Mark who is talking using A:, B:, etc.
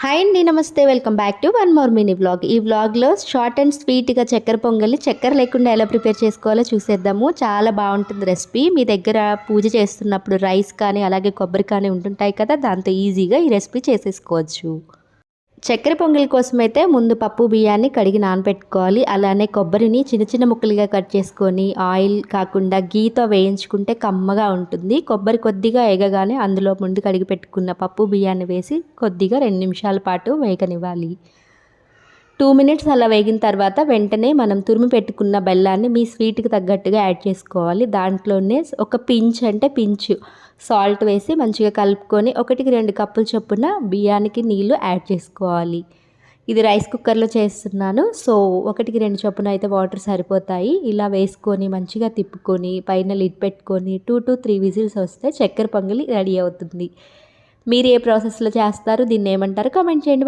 A: Hi అండి, నమస్తే. Welcome back to one more mini vlog. ఈ వ్లాగ్లో షార్ట్ అండ్ స్వీట్గా చక్కెర పొంగల్ని చక్కెర లేకుండా ఎలా ప్రిపేర్ చేసుకోవాలో చూసేద్దాము. చాలా బాగుంటుంది రెసిపీ. మీ దగ్గర పూజ చేస్తున్నప్పుడు రైస్ కానీ అలాగే కొబ్బరి కానీ ఉంటుంటాయి కదా, దాంతో ఈజీగా ఈ రెసిపీ చేసేసుకోవచ్చు. చక్కెర పొంగల్ కోసం అయితే ముందు పప్పు బియ్యాన్ని కడిగి నానబెట్టుకోవాలి. అలానే కొబ్బరిని చిన్న చిన్న ముక్కలుగా కట్ చేసుకొని ఆయిల్ కాకుండా గీతో వేయించుకుంటే కమ్మగా ఉంటుంది. కొబ్బరి కొద్దిగా ఎగగానే అందులో ముందు కడిగి పెట్టుకున్న పప్పు బియ్యాన్ని వేసి కొద్దిగా 2 నిమిషాల పాటు వేగనివ్వాలి. 2 మినిట్స్ అలా వేగిన తర్వాత వెంటనే మనం తురిమి పెట్టుకున్న బెల్లాన్ని మీ స్వీట్కి తగ్గట్టుగా యాడ్ చేసుకోవాలి. దాంట్లోనే ఒక పించ్ సాల్ట్ వేసి మంచిగా కలుపుకొని 1కి 2 కప్పుల చొప్పున బియ్యానికి నీళ్లు యాడ్ చేసుకోవాలి. ఇది రైస్ కుక్కర్లో చేస్తున్నాను. సో 1కి 2 చొప్పున అయితే వాటర్ సరిపోతాయి. ఇలా వేసుకొని మంచిగా తిప్పుకొని పైన లిడ్ పెట్టుకొని 2 to 3 విజిల్స్ వస్తే చక్కెర పొంగలి రెడీ అవుతుంది. మీరు ఏ ప్రాసెస్లో చేస్తారు, దీన్ని ఏమంటారు కామెంట్ చేయండి.